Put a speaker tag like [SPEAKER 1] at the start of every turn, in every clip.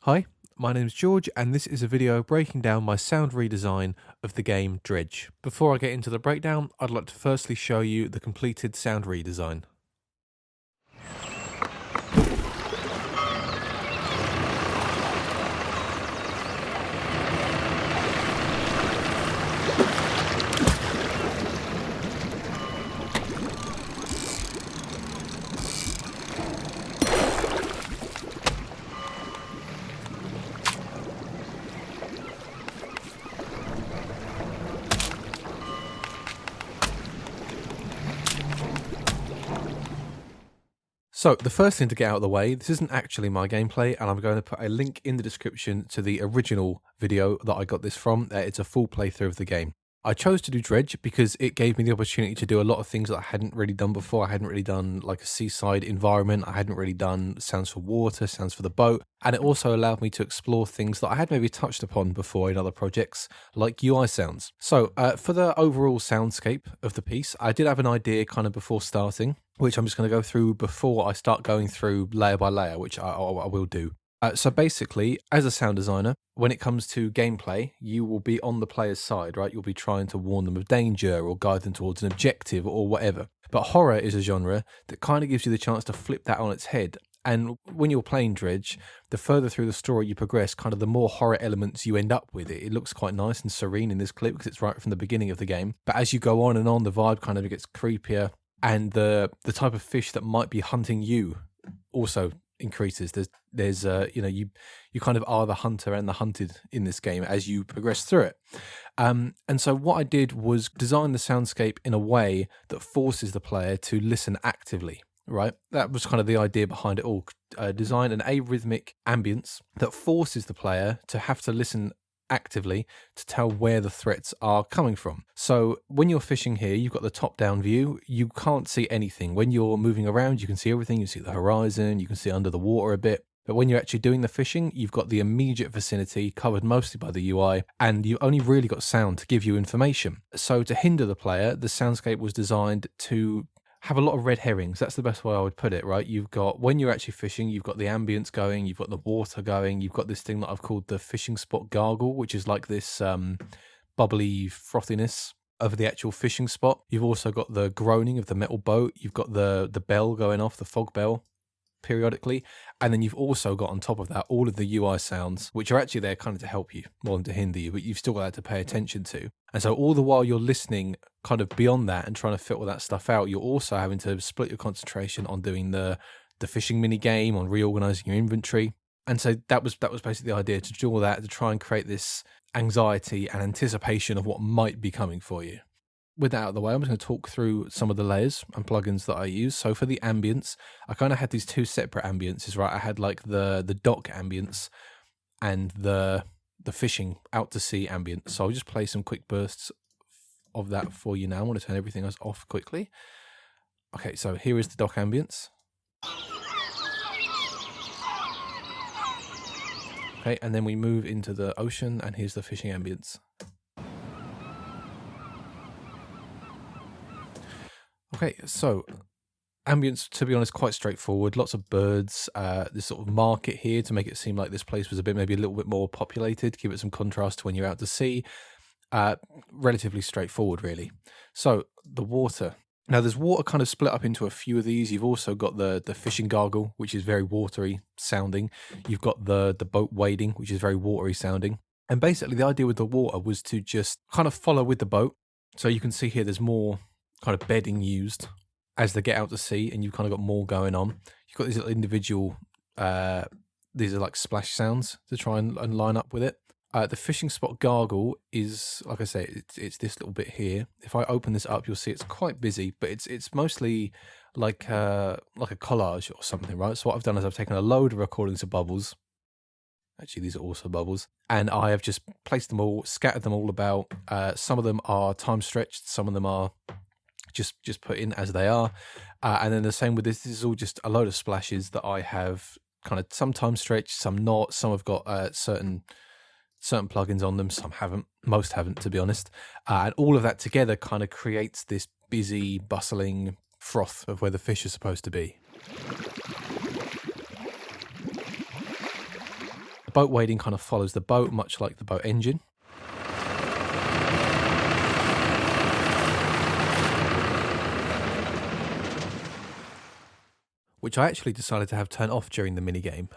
[SPEAKER 1] Hi, my name is George and this is a video breaking down my sound redesign of the game Dredge. Before I get into the breakdown, I'd like to firstly show you the completed sound redesign. So the first thing to get out of the way, this isn't actually my gameplay and I'm going to put a link in the description to the original video that I got this from. It's a full playthrough of the game. I chose to do Dredge because it gave me the opportunity to do a lot of things that I hadn't really done before. I hadn't really done like a seaside environment. I hadn't really done sounds for water, sounds for the boat. And it also allowed me to explore things that I had maybe touched upon before in other projects, like UI sounds. So for the overall soundscape of the piece, I did have an idea kind of before starting, which I'm just going to go through before I start going through layer by layer, which I will do. So basically, as a sound designer, when it comes to gameplay, you will be on the player's side, right? You'll be trying to warn them of danger or guide them towards an objective or whatever. But horror is a genre that kind of gives you the chance to flip that on its head. And when you're playing Dredge, the further through the story you progress, kind of the more horror elements you end up with. It looks quite nice and serene in this clip because it's right from the beginning of the game. But as you go on and on, the vibe kind of gets creepier, and the type of fish that might be hunting you also increases. There's you know, you kind of are the hunter and the hunted in this game as you progress through it. And so what I did was design the soundscape in a way that forces the player to listen actively, right? That was kind of the idea behind it all. Design an arrhythmic ambience that forces the player to have to listen actively to tell where the threats are coming from. So when you're fishing here, you've got the top-down view. You can't see anything. When you're moving around, you can see everything. You see the horizon, you can see under the water a bit. But when you're actually doing the fishing, you've got the immediate vicinity covered mostly by the UI, and you've only really got sound to give you information. So to hinder the player, the soundscape was designed to have a lot of red herrings. That's the best way I would put it, right? You've got, when you're actually fishing, you've got the ambience going, you've got the water going, you've got this thing that I've called the fishing spot gargle, which is like this bubbly frothiness of the actual fishing spot. You've also got the groaning of the metal boat. You've got the bell going off, the fog bell, periodically. And then you've also got on top of that all of the UI sounds, which are actually there kind of to help you more than to hinder you, but you've still got that to pay attention to. And so all the while you're listening kind of beyond that and trying to filter that stuff out, you're also having to split your concentration on doing the fishing mini game, on reorganizing your inventory. And so that was basically the idea, to do all that, to try and create this anxiety and anticipation of what might be coming for you. With that out of the way, I'm just going to talk through some of the layers and plugins that I use. So for the ambience, I kind of had these two separate ambiences, right? I had like the dock ambience and the fishing out to sea ambience. So I'll just play some quick bursts of that for you now. I want to turn everything else off quickly. Okay, so here is the dock ambience. Okay, and then we move into the ocean, and here's the fishing ambience. Okay, so ambience, to be honest, quite straightforward. Lots of birds, this sort of market here to make it seem like this place was maybe a little bit more populated, give it some contrast to when you're out to sea. Relatively straightforward, really. So the water. Now there's water kind of split up into a few of these. You've also got the fishing gargle, which is very watery sounding. You've got the boat wading, which is very watery sounding. And basically the idea with the water was to just kind of follow with the boat. So you can see here there's more kind of bedding used as they get out to sea, and you've kind of got more going on. You've got these little individual, these are like splash sounds to try and line up with it. The fishing spot gargle is, like I say, it's this little bit here. If I open this up, you'll see it's quite busy, but it's mostly like a collage or something, right? So what I've done is I've taken a load of recordings of bubbles. Actually, these are also bubbles. And I have just placed them all, scattered them all about. Some of them are time stretched. Some of them are just put in as they are. And then the same with this. This is all just a load of splashes that I have kind of some time stretched, some not. Some have got certain plugins on them, some haven't. Most haven't, to be honest. And all of that together kind of creates this busy, bustling froth of where the fish are supposed to be. The boat wading kind of follows the boat, much like the boat engine. Which I actually decided to have turned off during the minigame.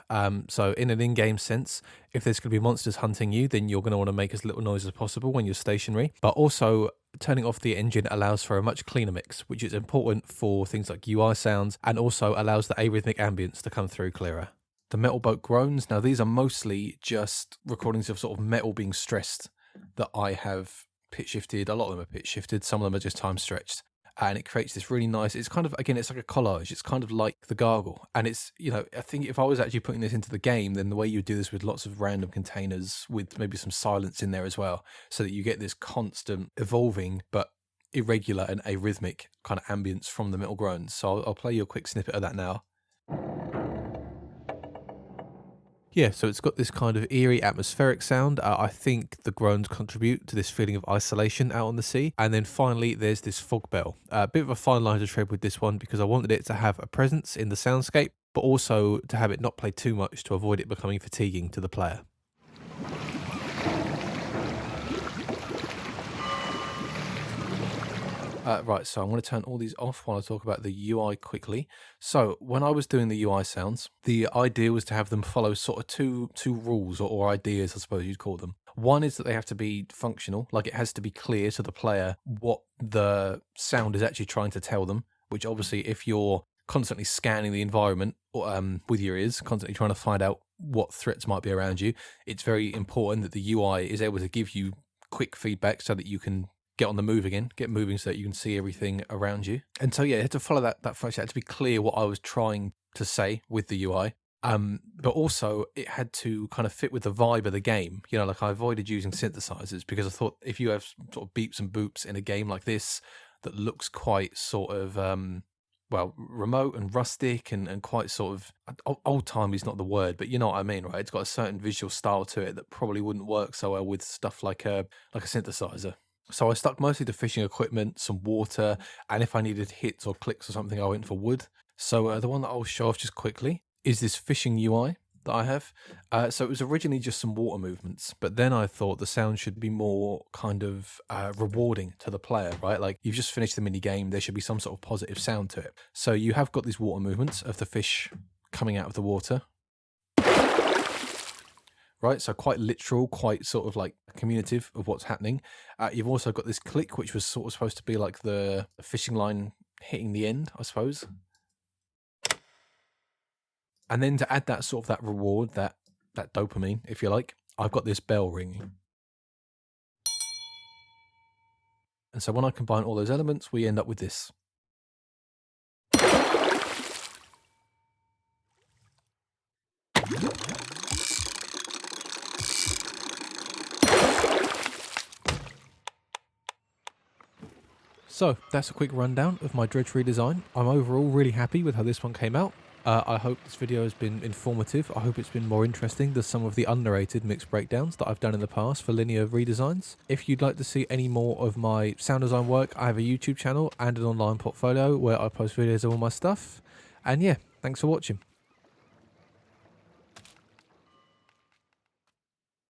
[SPEAKER 1] So in an in-game sense, if there's going to be monsters hunting you, then you're going to want to make as little noise as possible when you're stationary. But also, turning off the engine allows for a much cleaner mix, which is important for things like UI sounds, and also allows the arrhythmic ambience to come through clearer. The metal boat groans. Now, these are mostly just recordings of sort of metal being stressed that I have pitch shifted. A lot of them are pitch shifted, some of them are just time stretched. And it creates this really nice, it's kind of, again, it's like a collage. It's kind of like the gargle. And it's, you know, I think if I was actually putting this into the game, then the way you would do this with lots of random containers with maybe some silence in there as well, so that you get this constant evolving but irregular and arrhythmic kind of ambience from the metal groans. So I'll play you a quick snippet of that now. Yeah, so it's got this kind of eerie atmospheric sound. I think the groans contribute to this feeling of isolation out on the sea. And then finally, there's this fog bell. A bit of a fine line to tread with this one because I wanted it to have a presence in the soundscape, but also to have it not play too much to avoid it becoming fatiguing to the player. Right, so I'm going to turn all these off while I talk about the UI quickly. So when I was doing the UI sounds, the idea was to have them follow sort of two rules or ideas, I suppose you'd call them. One is that they have to be functional, like it has to be clear to the player what the sound is actually trying to tell them, which obviously if you're constantly scanning the environment with your ears, constantly trying to find out what threats might be around you, it's very important that the UI is able to give you quick feedback so that you can get on the move again, get moving so that you can see everything around you. And so, yeah, it had to follow that function. It had to be clear what I was trying to say with the UI. But also it had to kind of fit with the vibe of the game. You know, like I avoided using synthesizers because I thought if you have sort of beeps and boops in a game like this that looks quite sort of, well, remote and rustic and quite sort of old-timey is not the word, but you know what I mean, right? It's got a certain visual style to it that probably wouldn't work so well with stuff like a synthesizer. So I stuck mostly to fishing equipment, some water, and if I needed hits or clicks or something, I went for wood. So the one that I'll show off just quickly is this fishing UI that I have. So it was originally just some water movements, but then I thought the sound should be more kind of rewarding to the player, right? Like you've just finished the mini game, there should be some sort of positive sound to it. So you have got these water movements of the fish coming out of the water. Right, so quite literal, quite sort of like communicative of what's happening. You've also got this click, which was sort of supposed to be like the fishing line hitting the end, I suppose. And then to add that sort of that reward, that dopamine, if you like, I've got this bell ringing. And so when I combine all those elements, we end up with this. So that's a quick rundown of my Dredge redesign. I'm overall really happy with how this one came out. I hope this video has been informative. I hope it's been more interesting than some of the unnarrated mixed breakdowns that I've done in the past for linear redesigns. If you'd like to see any more of my sound design work, I have a YouTube channel and an online portfolio where I post videos of all my stuff. And yeah, thanks for watching.